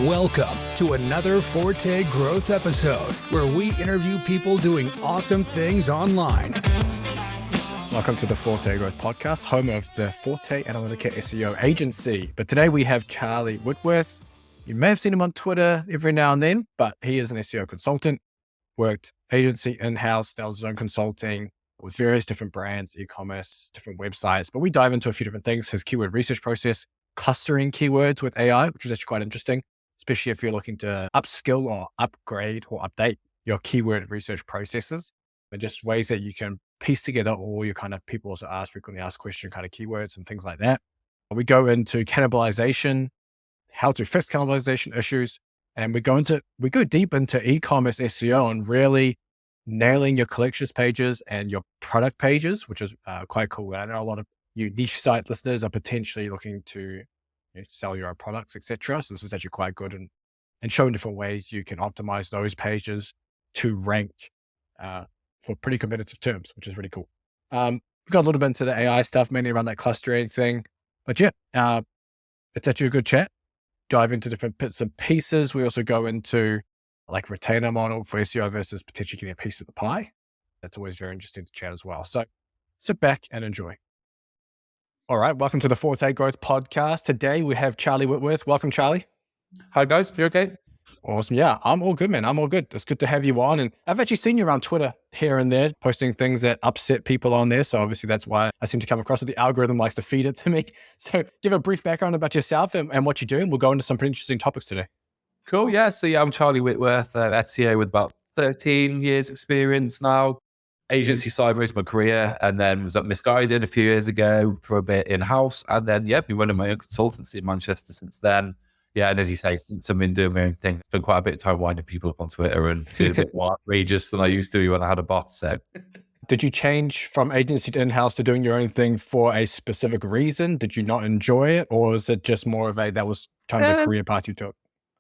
Welcome to another Forte Growth episode where we interview people doing awesome things online. Welcome to the Forte Growth podcast, home of the Forte Analytica SEO agency. But today we have Charlie Whitworth. You may have seen him on Twitter every now and then, but he is an SEO consultant, worked agency in-house, does his own consulting with various different brands, e-commerce, different websites. But we dive into a few different things, his keyword research process, clustering keywords with AI, which is actually quite interesting, especially if you're looking to upskill or upgrade or update your keyword research processes, and just ways that you can piece together all your kind of people also ask, frequently asked question kind of keywords and things like that. We go into cannibalization, how to fix cannibalization issues, and we go deep into e-commerce SEO and really nailing your collections pages and your product pages, which is quite cool. I know a lot of you niche site listeners are potentially looking to sell your own products, etc. So this is actually quite good and showing different ways you can optimize those pages to rank for pretty competitive terms, which is really cool. We got a little bit into the AI stuff, mainly around that clustering thing. But yeah, it's actually a good chat. Dive into different bits and pieces. We also go into like retainer model for SEO versus potentially getting a piece of the pie. That's always very interesting to chat as well. So sit back and enjoy. All right, welcome to the Forte Growth podcast. Today we have Charlie Whitworth. Welcome, Charlie. Hi guys, you okay? Awesome. Yeah, I'm all good, man. I'm all good. It's good to have you on. And I've actually seen you around Twitter here and there, posting things that upset people on there. So obviously that's why I seem to come across it. The algorithm likes to feed it to me. So give a brief background about yourself and what you do. And we'll go into some pretty interesting topics today. Cool, yeah. So I'm Charlie Whitworth, SEO with about 13 years experience now. Agency side most of my career, and then was at Misguided a few years ago for a bit in-house. And then, been running my own consultancy in Manchester since then. Yeah, and as you say, since I've been doing my own thing, it's been quite a bit of time winding people up on Twitter and being a bit more outrageous than I used to when I had a boss. So, did you change from agency to in-house to doing your own thing for a specific reason? Did you not enjoy it, or is it just more of that was kind of a career path you took?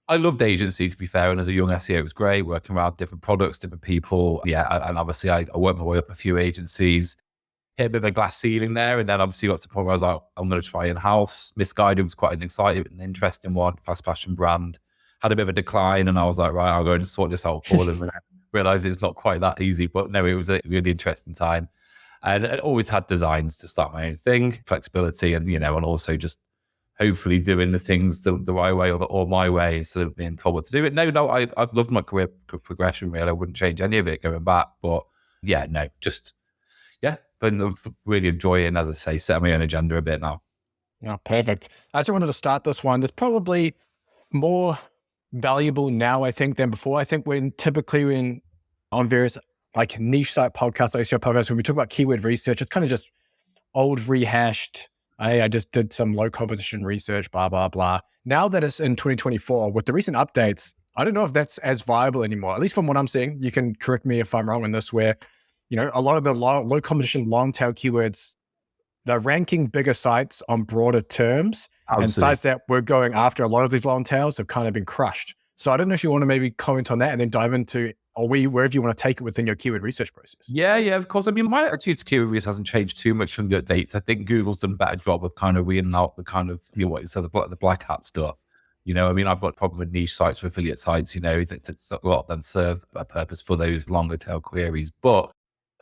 I loved agency, to be fair, and as a young SEO, it was great working around different products, different people. Yeah, and obviously I worked my way up a few agencies, hit a bit of a glass ceiling there, and then obviously got to the point where I was like, I'm going to try in-house. Misguided was quite an exciting and interesting one, fast fashion brand. Had a bit of a decline, and I was like, right, I'll go and sort this out for them. And I realised it's not quite that easy, but no, it was a really interesting time. And I always had designs to start my own thing, flexibility, and and also just hopefully doing the things the right way or my way instead of being told what to do. I've loved my career progression, really. I wouldn't change any of it going back. But been really enjoying, as I say, setting my own agenda a bit now. Yeah, perfect. I just wanted to start this one. There's probably more valuable now, I think, than before. I think when on various like niche site podcasts, SEO podcasts, when we talk about keyword research, it's kind of just old rehashed, hey, I just did some low competition research, blah, blah, blah. Now that it's in 2024, with the recent updates, I don't know if that's as viable anymore, at least from what I'm seeing. You can correct me if I'm wrong in this, where, a lot of the low competition, long tail keywords, they're ranking bigger sites on broader terms. Absolutely. And sites that we're going after, a lot of these long tails have kind of been crushed. So I don't know if you want to maybe comment on that and then dive into, wherever you want to take it within your keyword research process. Yeah, of course. I mean, my attitude to keyword research hasn't changed too much from the updates. I think Google's done a better job of kind of weeding out the kind of, the black hat stuff. I've got a problem with niche sites, with affiliate sites, that's a lot of them serve a purpose for those longer tail queries. But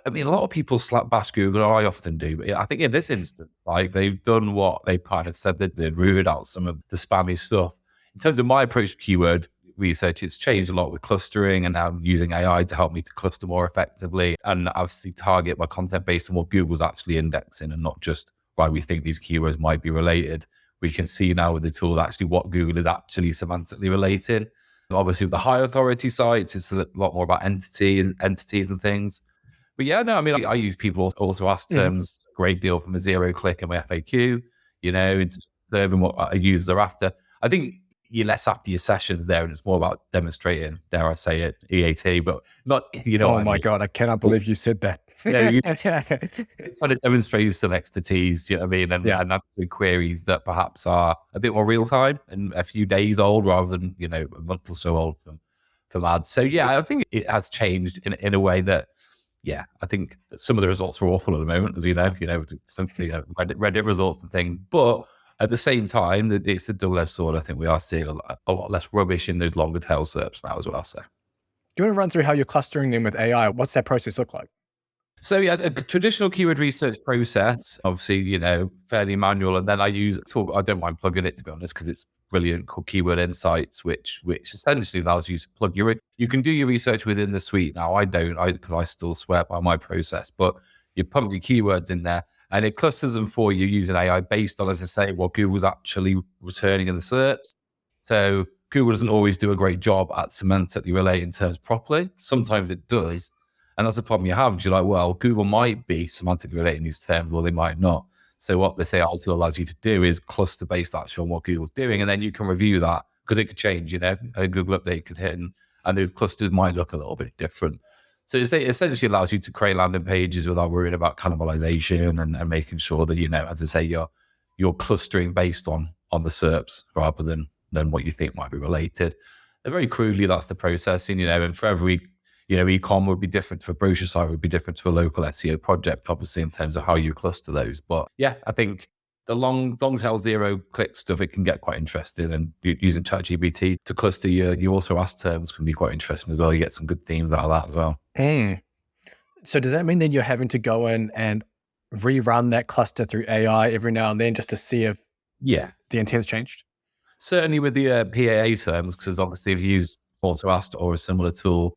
I mean, a lot of people slap bash Google, or I often do. But I think in this instance, like they've done what they've kind of said that they'd rooted out some of the spammy stuff. In terms of my approach to keyword research, it's changed a lot with clustering, and I'm using AI to help me to cluster more effectively and obviously target my content based on what Google's actually indexing and not just why we think these keywords might be related. We can see now with the tool actually what Google is actually semantically relating. Obviously with the high authority sites, it's a lot more about entities and things. But I use people also ask terms a great deal from a zero click in my FAQ, it's serving what our users are after. I think you're less after your sessions there, and it's more about demonstrating, dare I say it, EAT, but not, Oh my God, I cannot believe you said that. Trying to demonstrate some expertise, you know what I mean? And answering queries that perhaps are a bit more real time and a few days old rather than, a month or so old from ads. So I think it has changed in a way that, I think some of the results are awful at the moment, as some Reddit results and things. But At the same time, it's a double-edged sword. I think we are seeing a lot less rubbish in those longer tail SERPs now as well. So. Do you want to run through how you're clustering them with AI? What's that process look like? So yeah, a traditional keyword research process, obviously, fairly manual. And then I use a tool, I don't mind plugging it, to be honest, because it's brilliant, called Keyword Insights, which essentially allows you to plug you can do your research within the suite. Now I don't, because I still swear by my process, but you pump your keywords in there and it clusters them for you using AI based on, as I say, what Google's actually returning in the SERPs. So Google doesn't always do a great job at semantically relating terms properly. Sometimes it does. And that's the problem you have, because you're like, well, Google might be semantically relating these terms, or they might not. So what this AI tool allows you to do is cluster based actually on what Google's doing, and then you can review that, because it could change, a Google update could hit, and the clusters might look a little bit different. So it essentially allows you to create landing pages without worrying about cannibalization and making sure that, as I say, you're clustering based on the SERPs rather than what you think might be related. And very crudely, that's the processing, and for every e-com would be different, for a brochure site would be different to a local SEO project, obviously, in terms of how you cluster those. But yeah, I think the long tail zero click stuff, it can get quite interesting, and using ChatGPT to cluster you also ask terms can be quite interesting as well. You get some good themes out of that as well. So does that mean then you're having to go in and rerun that cluster through AI every now and then just to see if the intent's changed? Certainly with the PAA terms, because obviously if you use AutoAsk or a similar tool,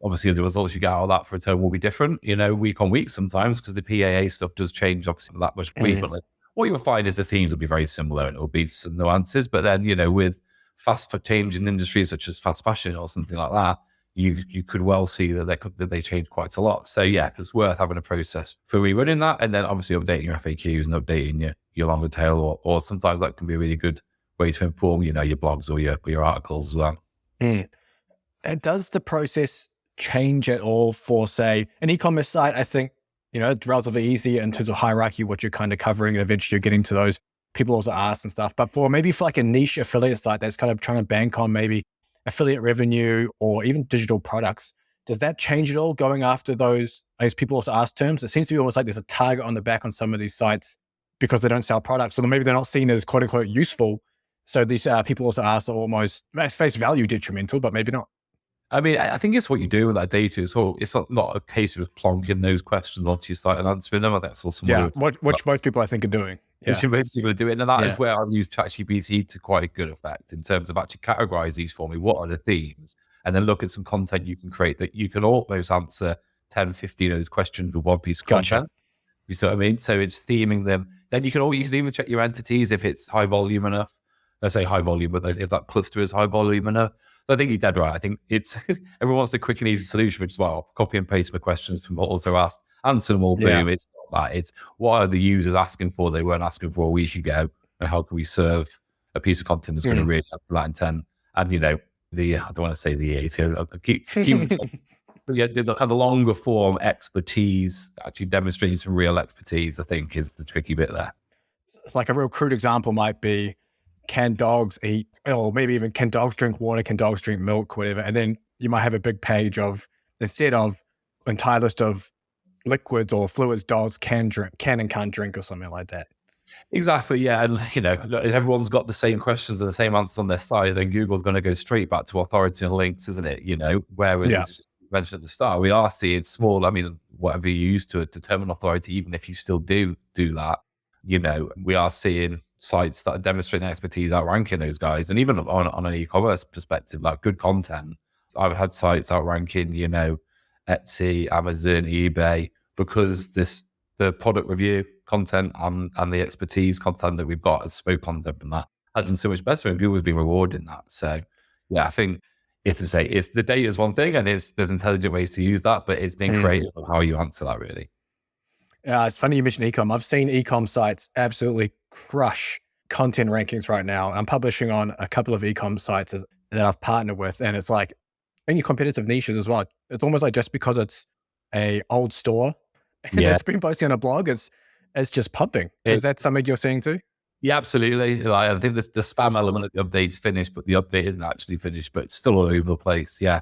obviously the results you get out of that for a term will be different, week on week sometimes, because the PAA stuff does change obviously that much frequently. What you'll find is the themes will be very similar and it'll be some nuances, but then, with fast changing industries such as fast fashion or something like that, you could well see that they change quite a lot. So yeah, it's worth having a process for rerunning that, and then obviously updating your FAQs and updating your longer tail, or sometimes that can be a really good way to inform, your blogs or your articles as well. And does the process change at all for, say, an e-commerce site? I think, it's relatively easy in terms of hierarchy, what you're kind of covering, and eventually you're getting to those people also ask and stuff. But for like a niche affiliate site that's kind of trying to bank on maybe affiliate revenue or even digital products, does that change at all going after those, I guess, people also ask terms? It seems to be almost like there's a target on the back on some of these sites because they don't sell products. So maybe they're not seen as quote unquote useful. So these people also ask are almost at face value detrimental, but maybe not. I mean, I think it's what you do with that data. It's not a case of plonking those questions onto your site and answering them. I think that's also which most people I think are doing. Which most people are doing. And that is where I've used ChatGPT to quite a good effect in terms of actually categorize these for me. What are the themes? And then look at some content you can create that you can almost answer 10, 15 of those questions with one piece of content. You see what I mean? So it's theming them. Then you can even check your entities if it's high volume enough. I say high volume, but if that cluster is high volume enough. So I think you're dead right. I think it's everyone wants a quick and easy solution, which is copy and paste my questions from what also asked, answer them all, boom. It's not that. It's what are the users asking for they weren't asking for a week ago, and how can we serve a piece of content that's going to really answer that intent? And I don't want to say the the longer form expertise, actually demonstrating some real expertise, I think is the tricky bit there. It's like a real crude example might be, can dogs eat, or maybe even can dogs drink water, can dogs drink milk, whatever. And then you might have a big page of, instead of an entire list of liquids or fluids dogs can and can't drink or something like that. Exactly, yeah. And, if everyone's got the same questions and the same answers on their site, then Google's going to go straight back to authority and links, isn't it? Whereas, as you mentioned at the start, we are seeing small, whatever you use to determine authority, even if you still do that, we are seeing sites that are demonstrating expertise outranking those guys. And even on an e-commerce perspective, like good content, I've had sites outranking, Etsy, Amazon, eBay, because the product review content and the expertise content that we've got as spoke content from that has been so much better, and Google's been rewarding that. So yeah, I think if the data is one thing, and there's intelligent ways to use that, but it's being creative of how you answer that, really. It's funny you mentioned e-com. I've seen e-com sites absolutely crush content rankings right now. I'm publishing on a couple of e-com sites that I've partnered with, and it's like in your competitive niches as well. It's almost like just because it's a old store and it's been posting on a blog, it's just pumping. Is that something you're seeing too? Yeah, absolutely. I think the spam element of the update's finished, but the update isn't actually finished, but it's still all over the place. Yeah,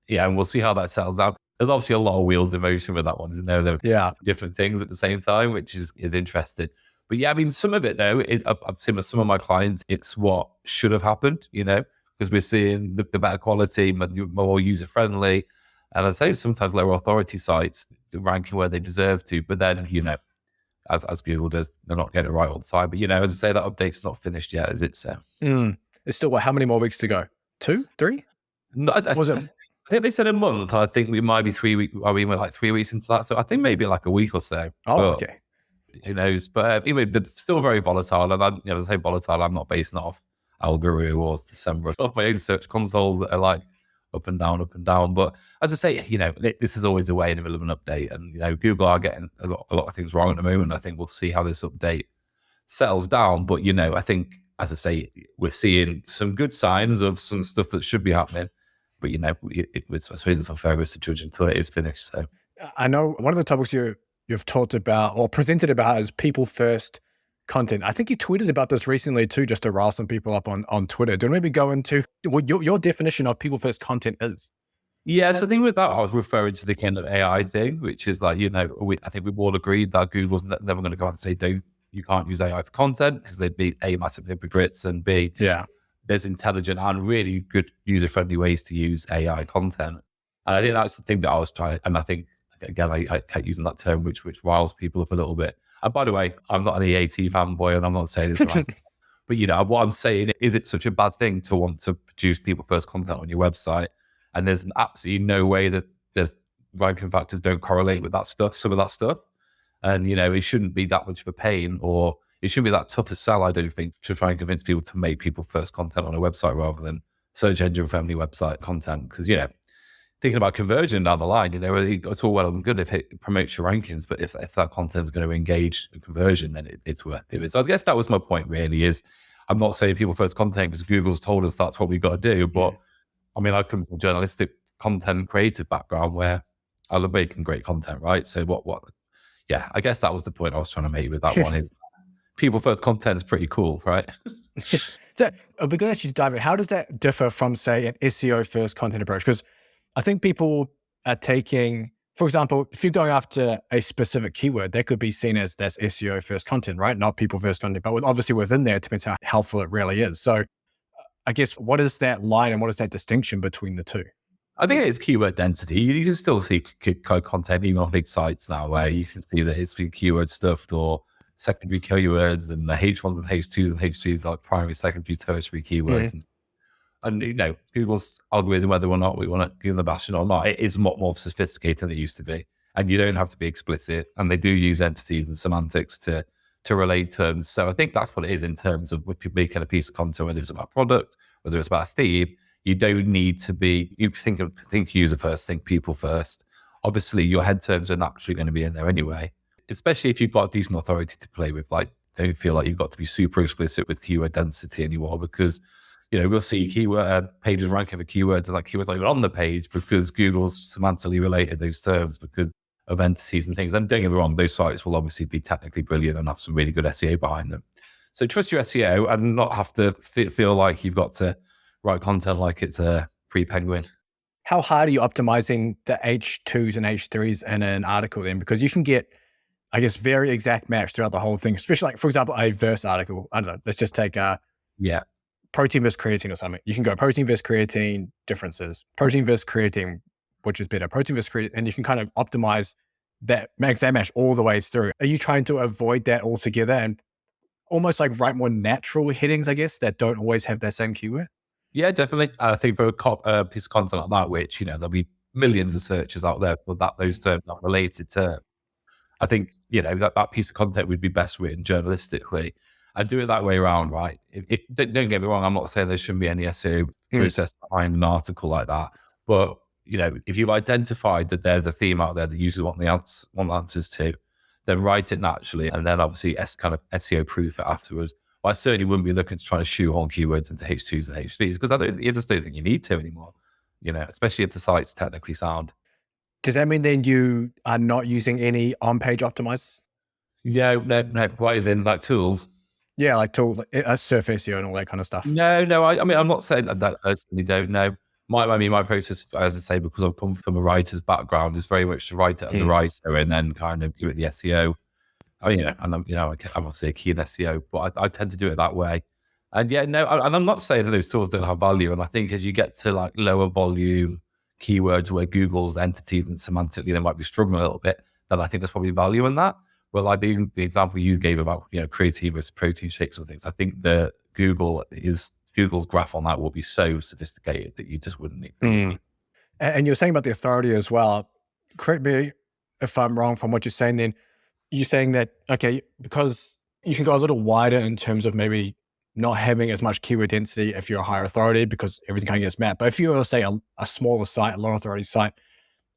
and we'll see how that settles down. There's obviously a lot of wheels in motion with that one, isn't there? There are different things at the same time, which is interesting. But yeah, I mean, some of it though, I've seen with some of my clients, it's what should have happened, because we're seeing the better quality, more user friendly. And I say sometimes lower authority sites ranking where they deserve to, but then, as Google does, they're not getting it right all the time. But, as I say, that update's not finished yet, is it? So It's still, how many more weeks to go? 2, 3? no, Was it? I think they said a month. I think we might be 3 weeks. I mean, we're like 3 weeks into that. So I think maybe like a week or so. Oh, But okay. who knows? But anyway, it's still very volatile. And as I say volatile, I'm not basing it off Algorithm or December, off my own search consoles that are like up and down, up and down. But as I say, this is always a way in the middle of an update. And, Google are getting a lot of things wrong at the moment. I think we'll see how this update settles down. But, I think, as I say, we're seeing some good signs of some stuff that should be happening. But, I suppose it's unfair to judge until it is finished. So I know one of the topics you've talked about or presented about is people first content. I think you tweeted about this recently too, just to rile some people up on Twitter. Do you maybe go into what your definition of people first content is? yeah, so I think with that, I was referring to the kind of AI thing, which is like, I think we've all agreed that Google's never going to go out and say, you can't use AI for content, because they'd be A, massive hypocrites, and B, there's intelligent and really good user-friendly ways to use AI content. And I think that's the thing that I was trying, and I think, again, I kept using that term, which riles people up a little bit. And by the way, I'm not an EAT fanboy, and I'm not saying it's right. But, what I'm saying is it's such a bad thing to want to produce people-first content on your website, and there's absolutely no way that the ranking factors don't correlate with that stuff, some of that stuff. And, it shouldn't be that much of a pain, or it shouldn't be that tough a sell, I don't think, to try and convince people to make people first content on a website rather than search engine friendly website content. Because, thinking about conversion down the line, it's all well and good if it promotes your rankings, but if that content is going to engage in conversion, then it's worth it. So I guess that was my point really, is I'm not saying people first content because Google's told us that's what we've got to do, but I mean, I come from a journalistic content creative background where I love making great content, right? So I guess that was the point I was trying to make with that one is people first content is pretty cool, right? So it'd be good actually to dive in. How does that differ from, say, an SEO first content approach? Because I think people are taking, for example, if you're going after a specific keyword, that could be seen as that's SEO first content, right? Not people first content, but obviously within there, it depends how helpful it really is. So I guess what is that line and what is that distinction between the two? I think it's keyword density. You can still see content even on big sites now where you can see that it's been keyword stuffed or secondary keywords, and the H1s and H2s and H3s are like primary, secondary, tertiary keywords. And Google's algorithm, whether or not we want to give them the bashing or not, it is a lot more sophisticated than it used to be. And you don't have to be explicit. And they do use entities and semantics to relate terms. So I think that's what it is in terms of if you're making a piece of content, whether it's about a product, whether it's about a theme, you don't need to be, you think user first, think people first. Obviously, your head terms are naturally going to be in there anyway, especially if you've got a decent authority to play with. Like, don't feel like you've got to be super explicit with keyword density anymore, because we'll see keyword pages ranking for keywords, and like keywords not even on the page because Google's semantically related those terms because of entities and things. And don't get me wrong, those sites will obviously be technically brilliant and have some really good SEO behind them. So trust your SEO and not have to feel like you've got to write content like it's a pre-penguin. How hard are you optimizing the H2s and H3s in an article then? Because you can get, I guess, very exact match throughout the whole thing, especially like, for example, a verse article. I don't know, let's just take protein versus creatine or something. You can go protein versus creatine differences, protein versus creatine, which is better, protein versus creatine, and you can kind of optimize that exact match all the way through. Are you trying to avoid that altogether and almost like write more natural headings, I guess, that don't always have that same keyword? Yeah, definitely. I think for a piece of content like that, which, there'll be millions of searches out there for those terms are related to, I think, that piece of content would be best written journalistically. And do it that way around, right? Don't get me wrong, I'm not saying there shouldn't be any SEO process behind an article like that. But, if you've identified that there's a theme out there that users want the answers to, then write it naturally. And then obviously kind of SEO proof it afterwards. But I certainly wouldn't be looking to try to shoehorn keywords into H2s and H3s because I just don't think you need to anymore, especially if the site's technically sound. Does that mean then you are not using any on-page optimizers? Yeah, no. What is in like tools? Yeah, like tool, Surf SEO and all that kind of stuff. No. I mean, I'm not saying that I personally don't know. My process, as I say, because I've come from a writer's background, is very much to write it as a writer and then kind of give it the SEO I mean, and I'm obviously a key in SEO, but I tend to do it that way. And yeah, no, and I'm not saying that those tools don't have value. And I think as you get to like lower volume keywords where Google's entities and semantically they might be struggling a little bit, then I think there's probably value in that. Well, like the example you gave about creatine versus protein shakes or things, I think the Google's graph on that will be so sophisticated that you just wouldn't need. And you're saying about the authority as well. Correct me if I'm wrong from what you're saying. Then you're saying that okay, because you can go a little wider in terms of maybe not having as much keyword density if you're a higher authority because everything kind of gets mapped. But if you're, say, a smaller site, a lower authority site,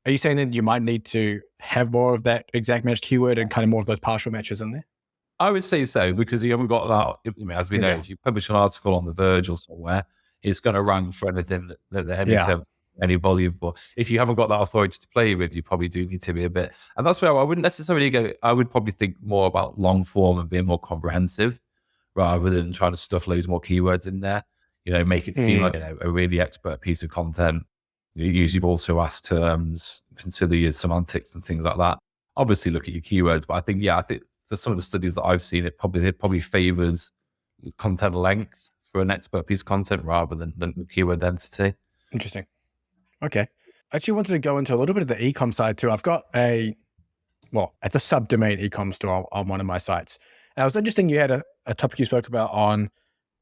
are you saying that you might need to have more of that exact match keyword and kind of more of those partial matches in there? I would say so, because you haven't got that. I mean, as we know, if you publish an article on The Verge or somewhere, it's going to rank for anything that any volume for. If you haven't got that authority to play with, you probably do need to be a bit. And that's where I wouldn't necessarily go. I would probably think more about long form and being more comprehensive rather than trying to stuff loads more keywords in there. Make it seem like a really expert piece of content. You usually also ask terms, consider your semantics and things like that. Obviously, look at your keywords, but I think for some of the studies that I've seen, it probably favors content length for an expert piece of content rather than keyword density. Interesting. Okay. I actually wanted to go into a little bit of the e-com side too. I've got it's a subdomain e-com store on one of my sites. And it was interesting you had a topic you spoke about on,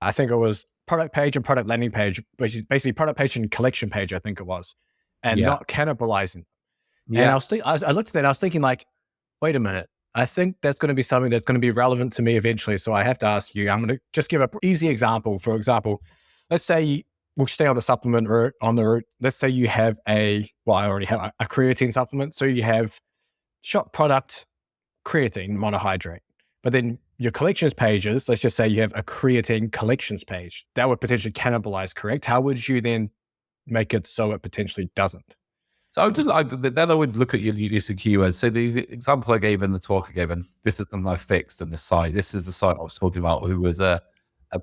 I think it was product page and product landing page, which is basically product page and collection page, I think it was, and not cannibalizing. Yeah. And I looked at that and I was thinking like, wait a minute. I think that's going to be something that's going to be relevant to me eventually. So I have to ask you, I'm going to just give an easy example. For example, let's say we'll stay on the supplement route, Let's say you have I already have a creatine supplement. So you have shop product creatine monohydrate, but then your collections pages, let's just say you have a creatine collections page that would potentially cannibalize, correct? How would you then make it so it potentially doesn't? So then I would look at your use of keywords. So the example I gave in the talk I gave, and this is something I fixed on the site. This is the site I was talking about, who was a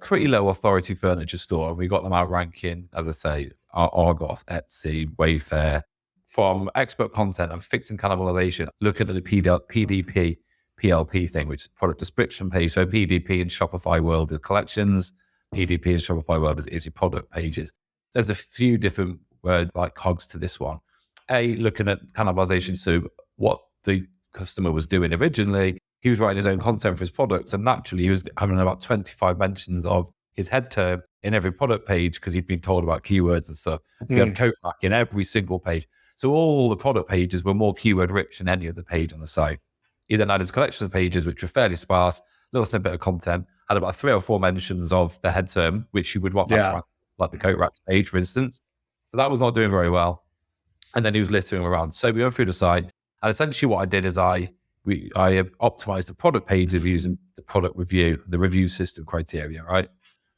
pretty low authority furniture store. And we got them out ranking, as I say, Argos, Etsy, Wayfair, from expert content and fixing cannibalization. Looking at the PDP, PLP thing, which is product description page. So PDP in Shopify world is collections. PDP in Shopify world is your product pages. There's a few different words like cogs to this one. Looking at cannibalization, so what the customer was doing originally, he was writing his own content for his products, and naturally he was having about 25 mentions of his head term in every product page because he'd been told about keywords and stuff. So he had coat rack in every single page. So all the product pages were more keyword rich than any other page on the site. He then had his collection pages, which were fairly sparse, little snippet of content, had about 3 or 4 mentions of the head term, which you would want like the coat racks page, for instance. So that was not doing very well. And then he was littering around. So we went through the site, and essentially what I did is I optimized the product pages using the product review, the review system criteria, right?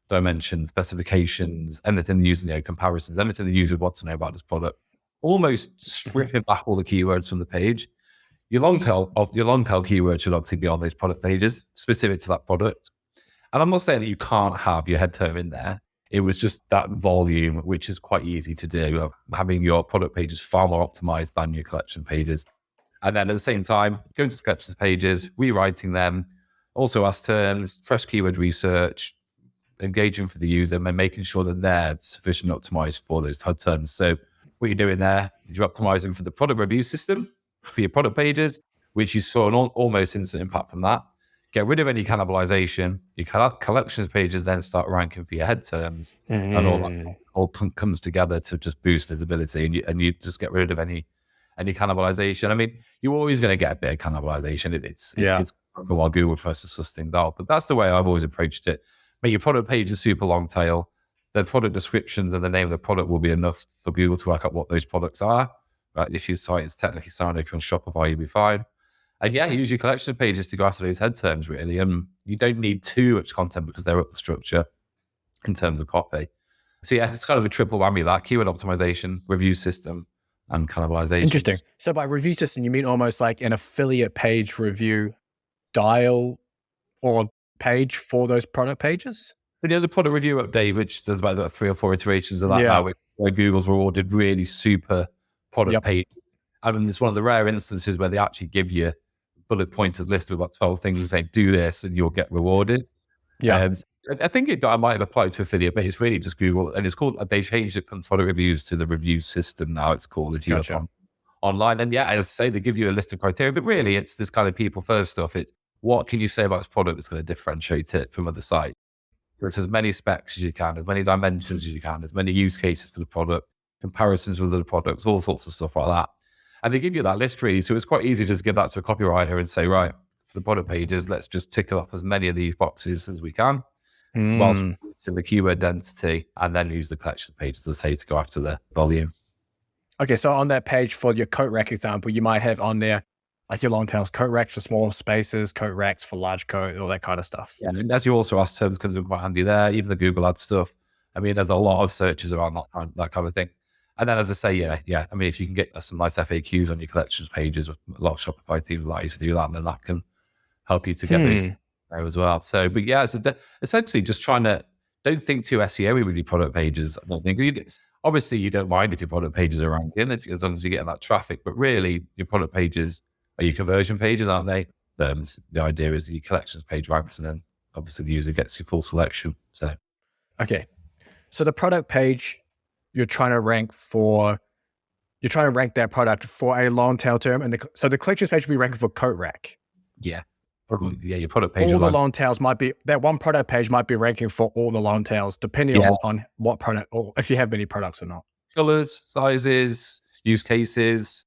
Dimensions, specifications, anything using comparisons, anything the user would want to know about this product. Almost stripping back all the keywords from the page. Your long tail keywords should obviously be on those product pages, specific to that product. And I'm not saying that you can't have your head term in there. It was just that volume, which is quite easy to do, of having your product pages far more optimized than your collection pages. And then at the same time, going to the collections pages, rewriting them, also ask terms, fresh keyword research, engaging for the user, and making sure that they're sufficiently optimized for those terms. So what you're doing there is you're optimizing for the product review system, for your product pages, which you saw an almost instant impact from that. Get rid of any cannibalization. Your collections pages then start ranking for your head terms, and all that comes together to just boost visibility, and you just get rid of any cannibalization. I mean, you're always going to get a bit of cannibalization. It's while Google tries to suss things out, but that's the way I've always approached it. Make your product pages super long tail. The product descriptions and the name of the product will be enough for Google to work out what those products are. Right? If your site is technically sound, if you're on Shopify, you'll be fine. And use your collection pages to go after those head terms, really. And you don't need too much content because they're up the structure in terms of copy. So it's kind of a triple whammy, that keyword optimization, review system, and cannibalization. Interesting. So by review system, you mean almost like an affiliate page review dial or page for those product pages? But the product review update, which there's about 3 or 4 iterations of that now, where Google's rewarded really super product page. I mean, it's one of the rare instances where they actually give you bullet pointed list of about 12 things and saying, do this and you'll get rewarded. Yeah. I think I might have applied to affiliate, but it's really just Google. And it's called, they changed it from product reviews to the review system now. It's called, if you look Gotcha. online. And yeah, as I say, they give you a list of criteria, but really it's this kind of people first stuff. It's what can you say about this product that's going to differentiate it from other sites? There's as many specs as you can, as many dimensions as you can, as many use cases for the product, comparisons with other products, all sorts of stuff like that. And they give you that list really. So it's quite easy to just give that to a copywriter and say, right, for the product pages, let's just tick off as many of these boxes as we can, whilst in the keyword density, and then use the collection pages, as I say, to go after the volume. Okay, so on that page for your coat rack example, you might have on there like your long tails, coat racks for small spaces, coat racks for large coat, all that kind of stuff. Yeah, and as you also asked, terms comes in quite handy there, even the Google Ads stuff. I mean, there's a lot of searches around that kind of thing. And then, as I say, yeah. I mean, if you can get some nice FAQs on your collections pages, a lot of Shopify themes allow you to do that, then that can help you to get those there as well. So, but yeah, it's essentially just trying to, don't think too SEO with your product pages. I don't think obviously you don't mind if your product pages are ranking as long as you're getting that traffic, but really your product pages are your conversion pages, aren't they? The idea is your collections page ranks, and then obviously the user gets your full selection. So, okay, so the product page, you're trying to rank that product for a long tail term, and so the collections page will be ranking for coat rack. Yeah, your product page. All the long tails might be, that one product page might be ranking for all the long tails, depending on what product, or if you have many products or not. Colors, sizes, use cases,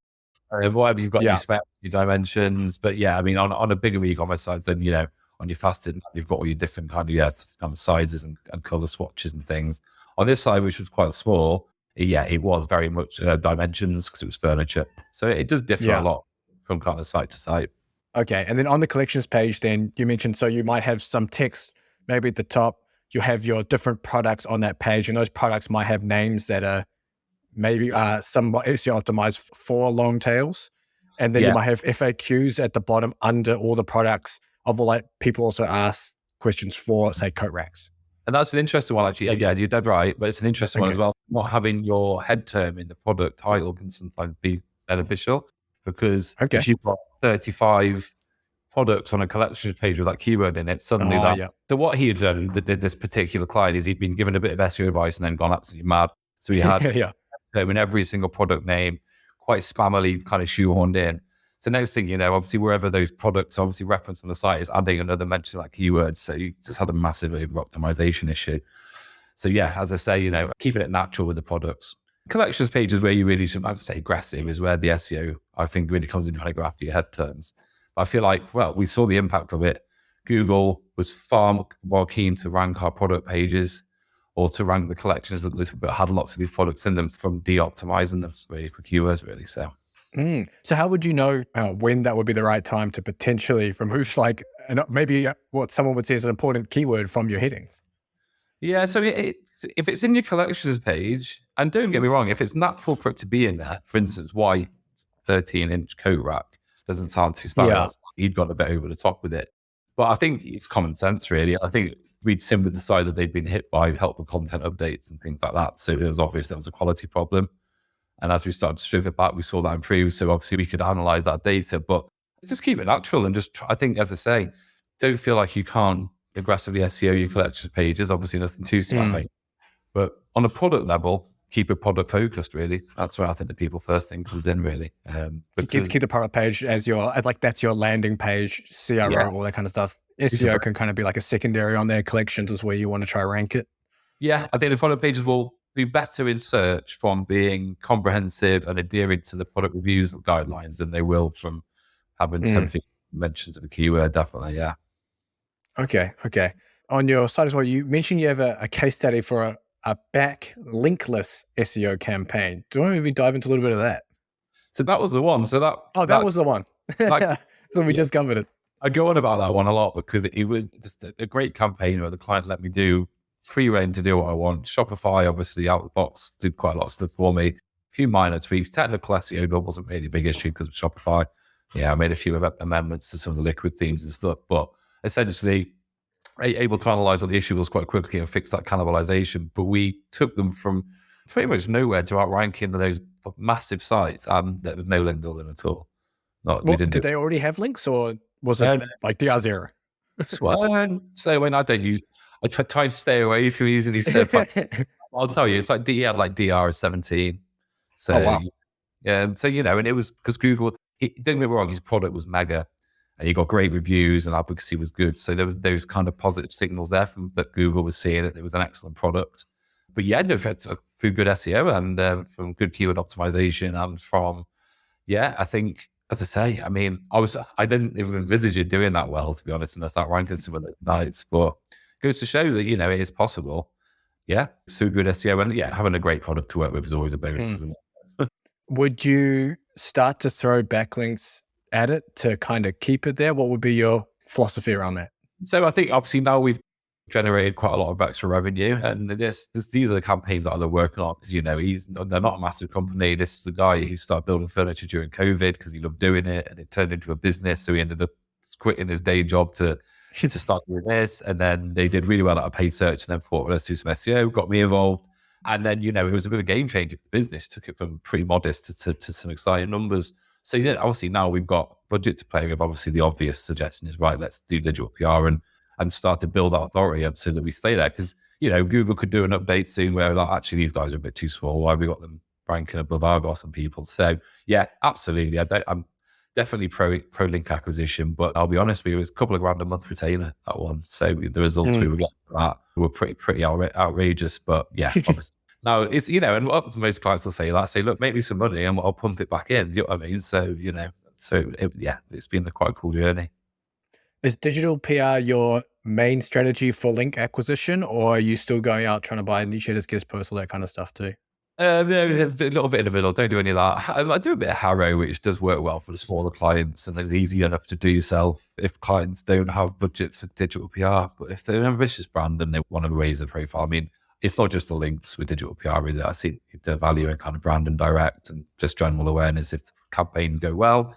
whatever you've got, your specs, your dimensions. But yeah, I mean, on a bigger e-commerce side, then, on your fasted, you've got all your different kind of sizes and color swatches and things. On this side, which was quite small, it was very much dimensions because it was furniture. So it does differ a lot from kind of site to site. Okay. And then on the collections page, then you mentioned, so you might have some text, maybe at the top, you have your different products on that page, and those products might have names that are maybe somewhat SEO optimized for long tails. And then you might have FAQs at the bottom under all the products of like people also ask questions for, say, coat racks. And that's an interesting one, actually. Yeah, you're dead right. But it's an interesting one as well. Not having your head term in the product title can sometimes be beneficial, because if you've got 35 products on a collections page with that keyword in it, suddenly So what he had done, this particular client, is he'd been given a bit of SEO advice and then gone absolutely mad. So he had in every single product name, quite spammily kind of shoehorned in. So next thing you know, obviously wherever those products obviously referenced on the site is adding another mention of that keyword. So you just had a massive over-optimization issue. So yeah, as I say, keeping it natural with the products. Collections page is where you really should, I would say aggressive, is where the SEO, I think, really comes in trying to go after your head terms. But I feel like, well, we saw the impact of it. Google was far more keen to rank our product pages or to rank the collections that had lots of these products in them from de-optimizing them really for keywords, really. So how would you know when that would be the right time to potentially remove, like, maybe what someone would say is an important keyword from your headings? Yeah, so if it's in your collections page, and don't get me wrong, if it's natural for it to be in there, for instance, why 13-inch coat rack doesn't sound too spammy. He'd gone a bit over the top with it. But I think it's common sense, really. I think we'd seen with the side that they'd been hit by helpful content updates and things like that. So it was obvious there was a quality problem. And as we started to strip it back, we saw that improve. So obviously we could analyze that data, but just keep it natural and just try, I think, as I say, don't feel like you can't aggressively SEO your collections pages. Obviously nothing too spammy, but on a product level, keep it product focused, really. That's where I think the people first thing comes in, really. Keep the product page as your, like, that's your landing page, CRO, all that kind of stuff. SEO can kind of be like a secondary on their collections is where you want to try rank it. Yeah, I think the product pages will be better in search from being comprehensive and adhering to the product reviews guidelines than they will from having 10, 15 mentions of a keyword, definitely, yeah. Okay. On your site as well, you mentioned you have a case study for a back linkless SEO campaign. Do you want to maybe dive into a little bit of that? So that was the one. So that was the one. So we just covered it. I go on about that one a lot because it was just a great campaign where the client let me do free reign to do what I want. Shopify, obviously, out of the box, did quite a lot of stuff for me. A few minor tweaks. Technical SEO wasn't really a big issue because of Shopify. Yeah, I made a few amendments to some of the liquid themes and stuff, but essentially able to analyze what the issue was quite quickly and fix that cannibalization. But we took them from pretty much nowhere to outranking those massive sites and there was no link building at all. Not we What, didn't do did they already have links, or was it it. like DR0? So when I don't use, I try and stay away from using these third party. I'll tell you, it's like he had like DR is 17. Oh, So wow. so and it was because Google. Don't get me wrong, his product was mega, and he got great reviews, and advocacy was good. So there was those kind of positive signals there from that Google was seeing that it was an excellent product. But yeah, no, through good SEO and from good keyword optimization and from I think, as I say, I mean, I didn't even envisage it doing that well, to be honest, and I start ranking some of the nights, but it goes to show that, it is possible. Yeah. So good SEO and having a great product to work with is always a bonus, Hmm. isn't it? Would you start to throw backlinks at it to kind of keep it there? What would be your philosophy around that? So I think obviously now we've generated quite a lot of extra revenue, and these are the campaigns that I'm working on because they're not a massive company. This is a guy who started building furniture during COVID because he loved doing it, and it turned into a business. So he ended up quitting his day job to start doing this, and then they did really well at a paid search, and then thought, well, let's do some SEO. Got me involved, and then it was a bit of a game changer for the business. Took it from pretty modest to some exciting numbers. So obviously now we've got budget to play with. Obviously, the obvious suggestion is right. Let's do digital PR and start to build that authority up so that we stay there. Because Google could do an update soon where like actually these guys are a bit too small. Why have we got them ranking above Argos and people? So yeah, absolutely. I'm definitely pro link acquisition, but I'll be honest with you, it was a couple of grand a month retainer that one. So the results we were getting for that were pretty outrageous. But yeah, obviously. Now it's and what most clients will say, say, look, make me some money and I'll pump it back in. Do you know what I mean? So it's been a quite cool journey. Is digital PR your main strategy for link acquisition, or are you still going out trying to buy newsletters, guest posts, all that kind of stuff too? There's a little bit in the middle. Don't do any of that. I do a bit of Harrow, which does work well for the smaller clients, and it's easy enough to do yourself if clients don't have budget for digital PR. But if they're an ambitious brand and they want to raise their profile, I mean, it's not just the links with digital PR, is it? I see the value in kind of brand and direct and just general awareness if campaigns go well.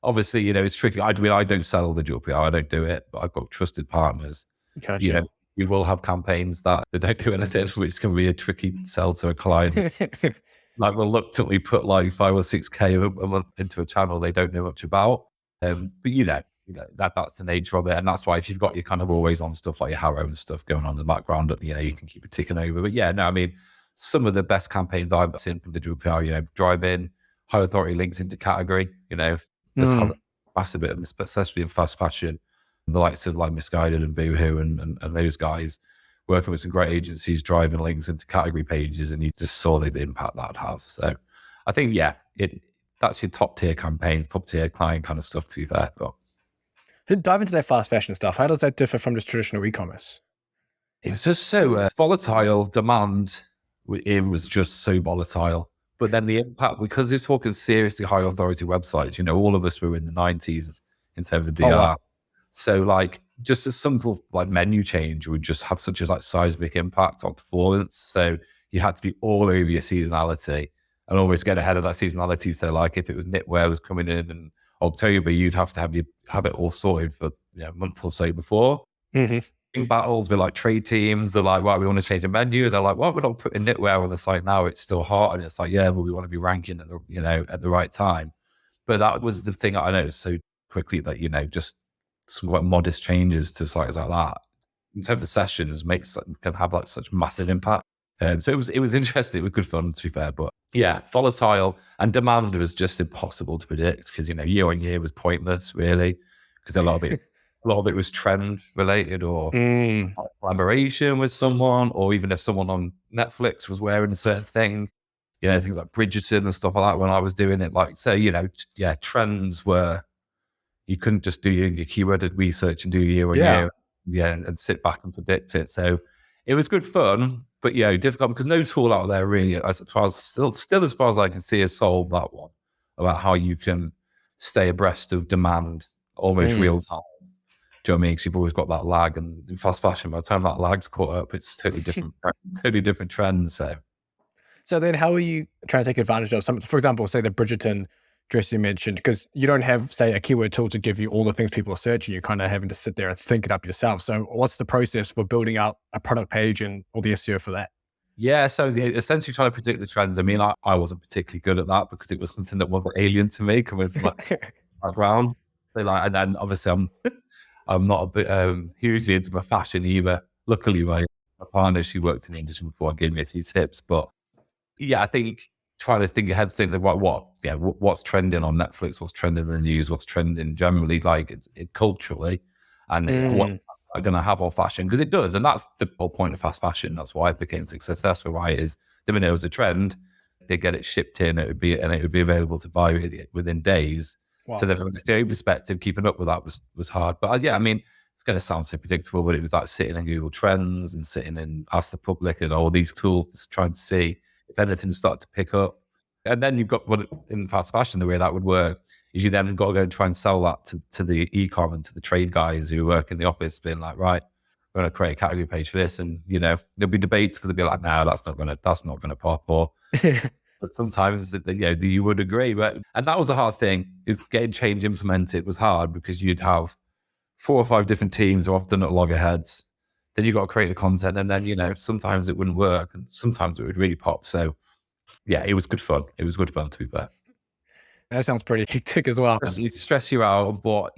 Obviously, it's tricky. I mean, I don't sell digital PR. I don't do it, but I've got trusted partners. Gotcha. You will have campaigns that they don't do anything, which can be a tricky sell to a client. Like reluctantly put like 5 or 6K a month into a channel they don't know much about. But that's the nature of it, and that's why if you've got your kind of always on stuff like your Harrow and stuff going on in the background, you can keep it ticking over. But I mean, some of the best campaigns I've seen from digital PR, drive in high authority links into category, just has a massive bit of, especially in fast fashion, the likes of like Misguided and Boohoo and those guys working with some great agencies, driving links into category pages, and you just saw the impact that'd have. So I think, that's your top tier campaigns, top tier client kind of stuff, to be fair. But dive into that fast fashion stuff. How does that differ from just traditional e-commerce? it was just so volatile. Demand, it was just so volatile. But then the impact, because you're talking seriously high authority websites, all of us were in the 90s in terms of DR. Oh, wow. So like just a simple like menu change would just have such a like seismic impact on performance. So you had to be all over your seasonality and always get ahead of that seasonality. So like if it was knitwear was coming in October, you'd have to have it all sorted for a month or so before. Battles with like trade teams, they're like, right, we want to change the menu. They're like, well, we're not putting knitwear on the site now. It's still hot, and it's like, yeah, but we want to be ranking at the at the right time. But that was the thing I noticed so quickly that just some quite modest changes to sites like that in terms of sessions can have like such massive impact. So it was interesting. It was good fun, to be fair, but volatile, and demand was just impossible to predict because year on year was pointless really because a lot of it was trend related or collaboration with someone, or even if someone on Netflix was wearing a certain thing, things like Bridgerton and stuff like that when I was doing it. Like, so, trends were, you couldn't just do your keyword research and do year on year, and sit back and predict it. So it was good fun, but difficult because no tool out there really, as far as still as far as I can see, has solved that one about how you can stay abreast of demand almost real time. Do you know what I mean? Because you've always got that lag, and in fast fashion, by the time that lag's caught up, it's totally different trends. So then how are you trying to take advantage of some, for example, say the Bridgerton dress you mentioned, because you don't have, say, a keyword tool to give you all the things people are searching. You're kind of having to sit there and think it up yourself. So what's the process for building out a product page and all the SEO for that? Yeah, so essentially trying to predict the trends. I mean, I wasn't particularly good at that because it was something that wasn't alien to me coming from background. They like, and then obviously I'm not a bit hugely into my fashion either. Luckily, my partner, she worked in the industry before and gave me a few tips. But yeah, I think trying to think ahead, think like what's trending on Netflix, what's trending in the news, what's trending generally, like it culturally, and what are going to have on fashion, because it does, and that's the whole point of fast fashion. That's why it became successful, right? Is the minute it was a trend, they get it shipped in, it would be available to buy within days. Wow. So from a SEO perspective, keeping up with that was hard. But yeah, I mean, it's going to sound so predictable, but it was like sitting in Google Trends and sitting in Ask the Public and all these tools to try and see if anything started to pick up. And then you've got in fast fashion, the way that would work is you then got to go and try and sell that to the e-com and to the trade guys who work in the office, being like, right, we're going to create a category page for this. And, there'll be debates because they'll be like, no, that's not going to pop. Or, but sometimes you would agree. But, and that was the hard thing, is getting change implemented was hard, because you'd have 4 or 5 different teams, often at loggerheads. Then you got to create the content, and then, sometimes it wouldn't work and sometimes it would really pop. So yeah, it was good fun. It was good fun, to be fair. That sounds pretty hectic as well. It stress you out, but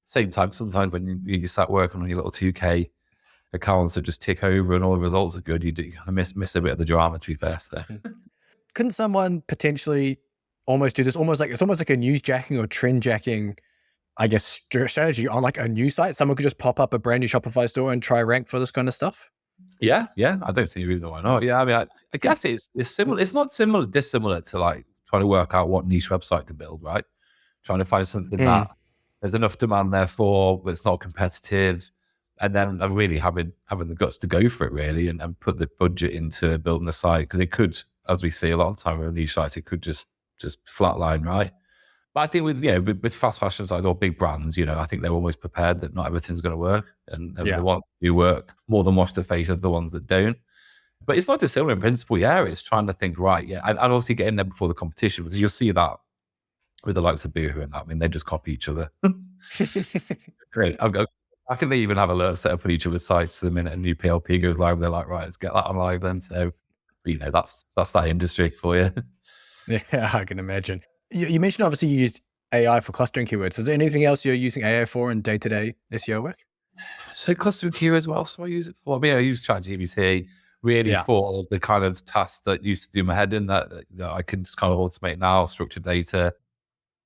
same time, sometimes when you start working on your little 2K accounts that just tick over and all the results are good, you kind of miss a bit of the drama, to be fair. So Couldn't someone potentially almost do this, it's almost like a news jacking or trend jacking, I guess, strategy on like a news site? Someone could just pop up a brand new Shopify store and try rank for this kind of stuff? yeah, I don't see a reason why not. Yeah, I mean, I guess it's similar. It's not dissimilar to like trying to work out what niche website to build, right? Trying to find something that there's enough demand there for, but it's not competitive. And then really having the guts to go for it, really, and put the budget into building the site, because it could, as we see a lot of the time with niche sites, it could just flatline, right? But I think with fast fashion sites or big brands, I think they're almost prepared that not everything's going to work, and they want to do work more than wash the face of the ones that don't. But it's not dissimilar in principle. Yeah, it's trying to think, right, and obviously get in there before the competition, because you'll see that with the likes of Boohoo and that. I mean, they just copy each other. Great. I can they even have alert set up on each other's sites the minute a new PLP goes live. They're like, right, let's get that on live then. So, that's that industry for you. Yeah, I can imagine. You mentioned obviously you used AI for clustering keywords. Is there anything else you're using AI for in day-to-day SEO work? So clustering keywords, what else do I use it for? I mean, I use ChatGPT really for the kind of tasks that used to do my head in, that I can just kind of automate now, structured data,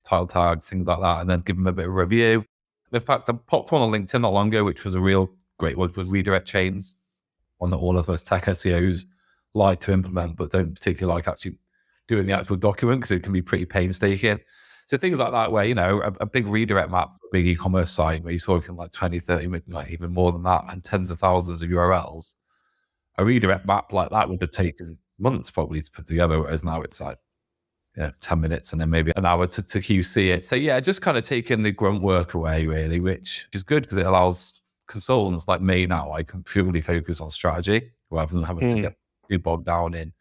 title tags, things like that, and then give them a bit of review. In fact, I popped one on LinkedIn not long ago, which was a real great one, with redirect chains, one that all of us tech SEOs like to implement, but don't particularly like actually doing the actual document, because it can be pretty painstaking. So things like that, where, a big redirect map for a big e-commerce site where you're talking like 20, 30, like even more than that, and tens of thousands of URLs, a redirect map like that would have taken months probably to put together, whereas now it's like 10 minutes and then maybe an hour to QC it. So yeah, just kind of taking the grunt work away, really, which is good, because it allows consultants like me now, I can purely focus on strategy rather than having to get too bogged down in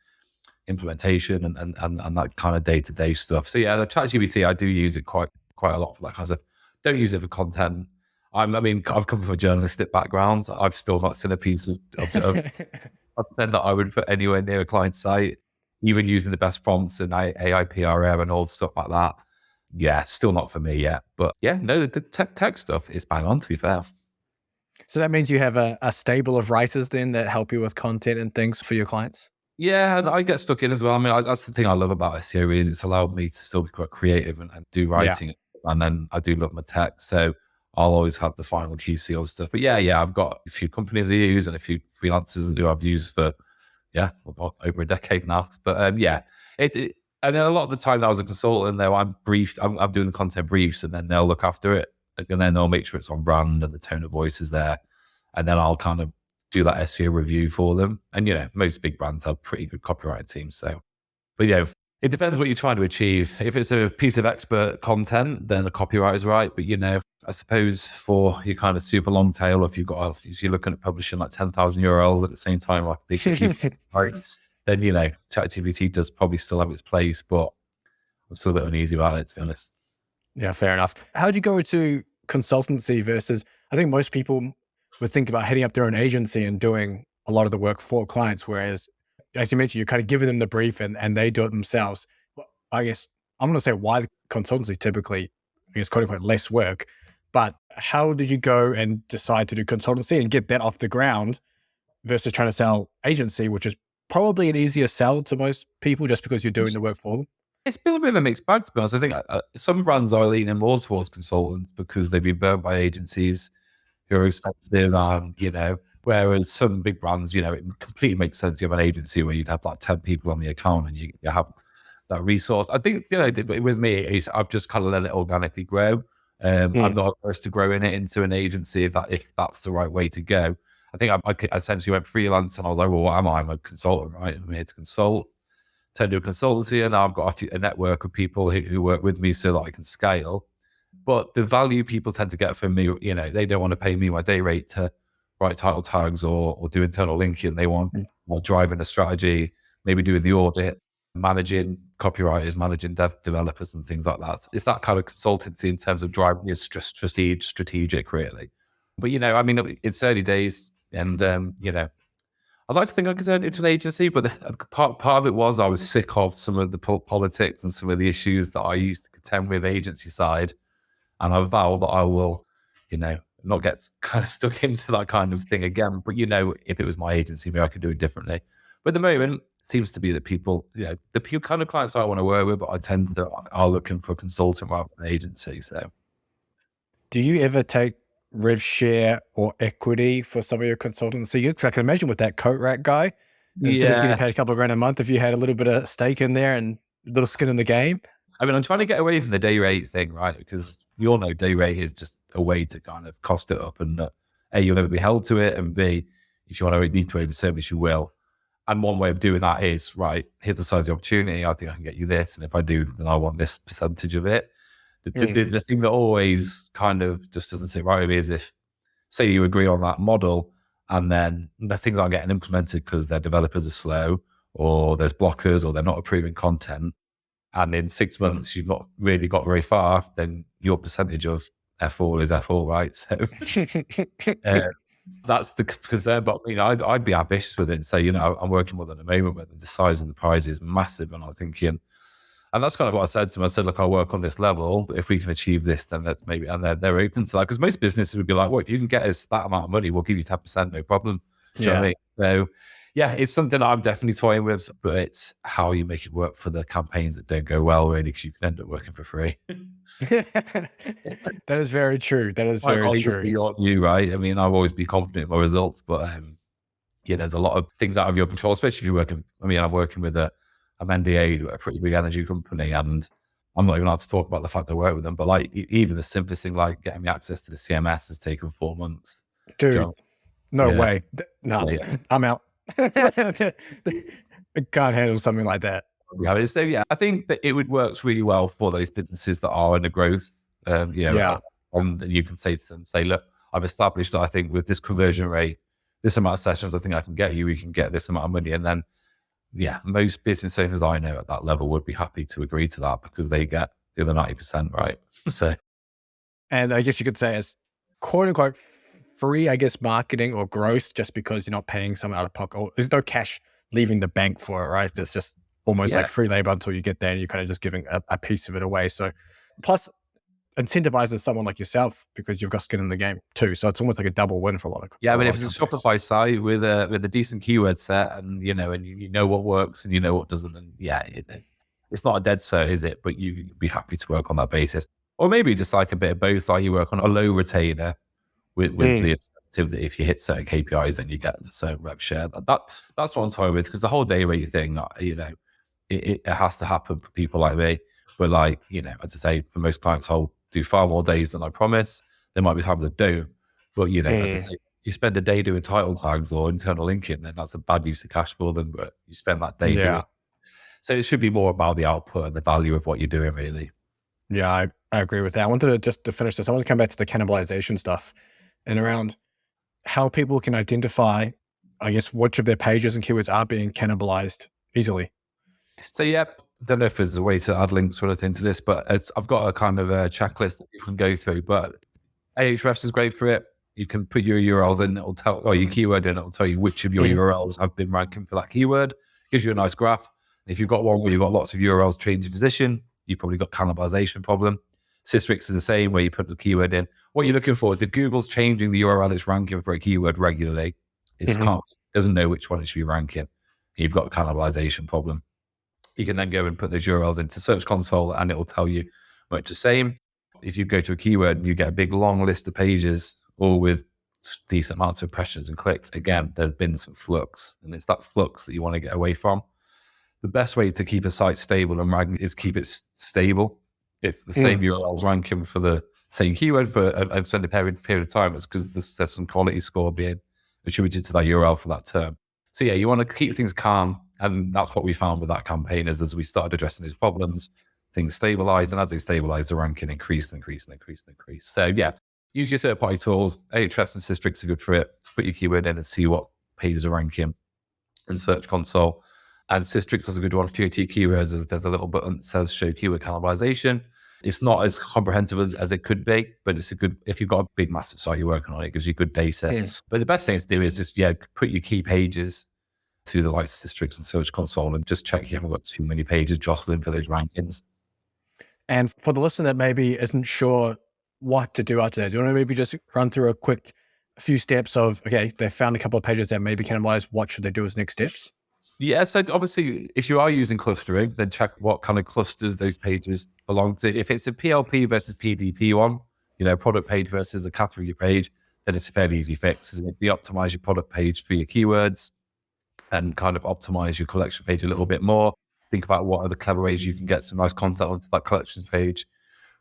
implementation and that kind of day-to-day stuff. So yeah, the ChatGPT, I do use it quite a lot for that kind of stuff. Don't use it for content. I've come from a journalistic background. I've still not seen a piece of content that I would put anywhere near a client site, even using the best prompts and AI PRM and all stuff like that. Yeah, still not for me yet. But yeah, no, the tech stuff is bang on, to be fair. So that means you have a stable of writers then that help you with content and things for your clients? Yeah, and I get stuck in as well. I mean, that's the thing I love about SEO, is it's allowed me to still be quite creative and do writing. And then I do love my tech. So I'll always have the final QC on stuff. But yeah, I've got a few companies I use and a few freelancers who I've used for, over a decade now. But and then a lot of the time that I was a consultant, though, I'm briefed, I'm doing the content briefs, and then they'll look after it. And then they'll make sure it's on brand and the tone of voice is there. And then I'll kind of do that SEO review for them. And, most big brands have pretty good copyright teams. So, but it depends what you're trying to achieve. If it's a piece of expert content, then the copyright is right. But, I suppose for your kind of super long tail, if you're looking at publishing like 10,000 URLs at the same time, like big rights, then, ChatGPT does probably still have its place, but I'm still a bit uneasy about it, to be honest. Yeah, fair enough. How do you go to consultancy versus, I think most people would think about heading up their own agency and doing a lot of the work for clients, whereas, as you mentioned, you're kind of giving them the brief and they do it themselves. Well, I guess I'm going to say why the consultancy typically guess, quote unquote, less work. But how did you go and decide to do consultancy and get that off the ground versus trying to sell agency, which is probably an easier sell to most people just because you're doing the work for them? It's been a bit of a mixed bag, to be honest. I think some brands are leaning more towards consultants because they've been burned by agencies who are expensive, and whereas some big brands, it completely makes sense. You have an agency where you'd have like 10 people on the account and you have that resource. I think with me, I've just kind of let it organically grow. I'm not averse to growing it into an agency if that's the right way to go. I think I essentially went freelance and I was like, well, what am I? I'm a consultant, right? I'm here to consult, turn to a consultancy, and now I've got a network of people who work with me so that I can scale. But the value people tend to get from me, they don't want to pay me my day rate to write title tags or do internal linking. They want more driving a strategy, maybe doing the audit, managing copywriters, managing developers and things like that. So it's that kind of consultancy in terms of driving your strategic, really. But, it's early days and, I'd like to think I could turn it into an agency, but part of it was I was sick of some of the politics and some of the issues that I used to contend with agency side. And I vow that I will, not get kind of stuck into that kind of thing again. But, if it was my agency, maybe I could do it differently. But at the moment, it seems to be that people, the kind of clients I want to work with, I tend to are looking for a consultant rather than an agency. So, do you ever take rev share or equity for some of your consultancy? Because I can imagine with that coat rack guy, instead of getting paid a couple of grand a month, if you had a little bit of stake in there and a little skin in the game. I'm trying to get away from the day rate thing, right? Because we all know day rate is just a way to kind of cost it up, and A, you'll never be held to it, and B, if you need to over-service, you will. And one way of doing that is, right, here's the size of the opportunity. I think I can get you this. And if I do, then I want this percentage of it. The thing that always kind of just doesn't sit right with me is if, say you agree on that model and then the things aren't getting implemented because their developers are slow or there's blockers or they're not approving content. And in 6 months, you've not really got very far, then your percentage of F4 is F4, right? So that's the concern. But I'd be ambitious with it and say, I'm working with them at the moment where the size of the prize is massive. And I'm thinking, and that's kind of what I said to them. I said, look, I'll work on this level. But if we can achieve this, then let's maybe, and they're open to that. Because most businesses would be like, well, if you can get us that amount of money, we'll give you 10%, no problem. Do you know what I mean? So, yeah, it's something I'm definitely toying with, but it's how you make it work for the campaigns that don't go well, really, because you can end up working for free. That is very true. That is very true. You, right? I'll always be confident in my results, but there's a lot of things out of your control, especially if you're working. I'm working with I'm NDA'd, a pretty big energy company, and I'm not even allowed to talk about the fact I work with them. But even the simplest thing like getting me access to the CMS has taken 4 months. Dude, no way. No, I'm out. I can't handle something like that. So I think that it would work really well for those businesses that are in a growth. And you can say to them, look, I've established that I think with this conversion rate, this amount of sessions, I think I can get you. We can get this amount of money, and then most business owners I know at that level would be happy to agree to that because they get the other 90%, right? So, and I guess you could say it's quote unquote free, I guess, marketing or growth, just because you're not paying someone out of pocket. Or there's no cash leaving the bank for it, right? There's just almost like free labor until you get there, and you're kind of just giving a piece of it away. So, plus incentivizes someone like yourself because you've got skin in the game too. So it's almost like a double win for a lot of. Yeah, if it's a Shopify site with a decent keyword set, and you know what works and you know what doesn't, and it's not a dead cert, is it? But you'd be happy to work on that basis, or maybe just like a bit of both. Like you work on a low retainer with the incentive that if you hit certain KPIs, then you get a certain rev share. That's what I'm toying with, because the whole day rate thing, it has to happen for people like me. But as I say, for most clients, I'll do far more days than I promise. There might be times that don't, but as I say, you spend a day doing title tags or internal linking, then that's a bad use of cash for them. But you spend that day doing. So it should be more about the output and the value of what you're doing, really. Yeah, I agree with that. I wanted to finish this. I want to come back to the cannibalization stuff and around how people can identify, I guess, which of their pages and keywords are being cannibalized easily. So, I don't know if there's a way to add links or anything to this, but I've got a kind of a checklist that you can go through. But Ahrefs is great for it. You can put your URLs in, it'll tell, or your keyword in, it'll tell you which of your URLs have been ranking for that keyword. Gives you a nice graph. And if you've got one where you've got lots of URLs changing position, you've probably got cannibalization problem. Systrix is the same, where you put the keyword in. What you're looking for, the Google's changing the URL it's ranking for a keyword regularly. It doesn't know which one it should be ranking. You've got a cannibalization problem. You can then go and put those URLs into Search Console and it will tell you much the same. If you go to a keyword and you get a big long list of pages, all with decent amounts of impressions and clicks, again, there's been some flux, and it's that flux that you want to get away from. The best way to keep a site stable and rank is keep it stable. If the same URL is ranking for the same keyword for an extended period of time, it's because there's some quality score being attributed to that URL for that term. So yeah, you want to keep things calm, and that's what we found with that campaign is as we started addressing these problems, things stabilized, and as they stabilized, the ranking increased. So yeah, use your third-party tools. Ahrefs and Systrix are good for it. Put your keyword in and see what pages are ranking in Search Console. And Systrix is a good one for your keywords. There's a little button that says show keyword cannibalization. It's not as comprehensive as it could be, but it's a good, if you've got a big, massive site you're working on, it gives you good data. But the best thing to do is just, put your key pages to the likes of Systrix and Search Console and just check you haven't got too many pages jostling for those rankings. And for the listener that maybe isn't sure what to do after that, do you want to maybe just run through a few steps of, okay, they found a couple of pages that maybe cannibalize, what should they do as next steps? Yeah, so obviously, if you are using clustering, then check what kind of clusters those pages belong to. If it's a PLP versus PDP one, product page versus a category page, then it's a fairly easy fix. If you optimize your product page for your keywords and kind of optimize your collection page a little bit more, think about what are the clever ways you can get some nice content onto that collections page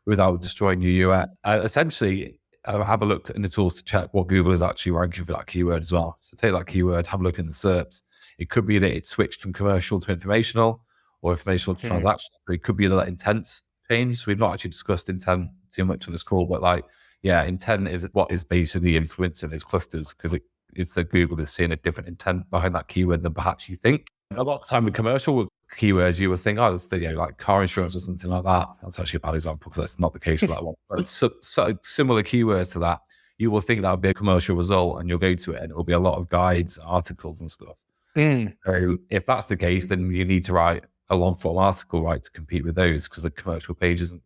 without destroying your UX. Essentially, have a look in the tools to check what Google is actually ranking for that keyword as well. So take that keyword, have a look in the SERPs. It could be that it switched from commercial to informational or informational to transactional, but it could be that intent's changed. So we've not actually discussed intent too much on this call, but intent is what is basically influencing those clusters, because it's that Google is seeing a different intent behind that keyword than perhaps you think. A lot of the time with commercial keywords, you would think, oh, that's like car insurance or something like that. That's actually a bad example because that's not the case for that one. But it's so similar keywords to that, you will think that would be a commercial result, and you'll go to it and it will be a lot of guides, articles and stuff. So if that's the case, then you need to write a long form article, right, to compete with those, because the commercial page isn't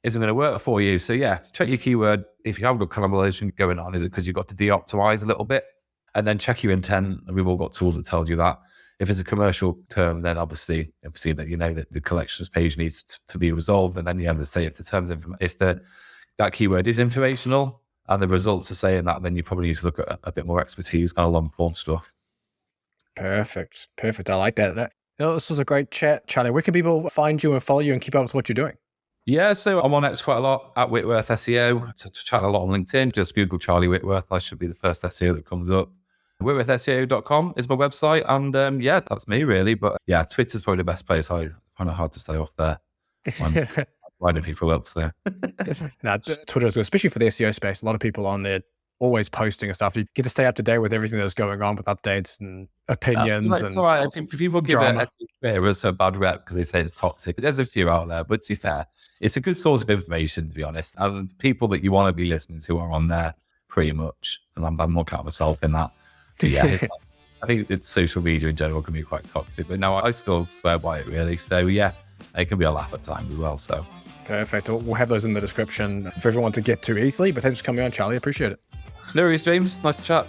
going to work for you. So yeah, check your keyword. If you have got cannibalization going on, is it because you've got to de-optimize a little bit? And then check your intent. And we've all got tools that tell you that. If it's a commercial term, then obviously that that the collections page needs to be resolved. And then you have to say if the terms if that keyword is informational and the results are saying that, then you probably need to look at a bit more expertise, kind of long form stuff. Perfect. I like that. This was a great chat, Charlie. Where can people find you and follow you and keep up with what you're doing? Yeah, so I'm on X quite a lot at Whitworth SEO. To chat a lot on LinkedIn, just Google Charlie Whitworth. I should be the first SEO that comes up. WhitworthSEO.com is my website. And that's me really. But yeah, Twitter's probably the best place. I find it hard to stay off there. Why do people else there? Twitter is good, especially for the SEO space. A lot of people on there always posting and stuff. You get to stay up to date with everything that's going on with updates and opinions. That's all right. I think people give it a bad rep because they say it's toxic. There's a few out there, but to be fair, it's a good source of information, to be honest. And people that you want to be listening to are on there pretty much. And I'm not counting myself in that. But yeah, I think it's social media in general can be quite toxic. But no, I still swear by it really. So yeah, it can be a laugh at times as well. So perfect. We'll have those in the description for everyone to get to easily. But thanks for coming on, Charlie. Appreciate it. No worries, James. Nice to chat.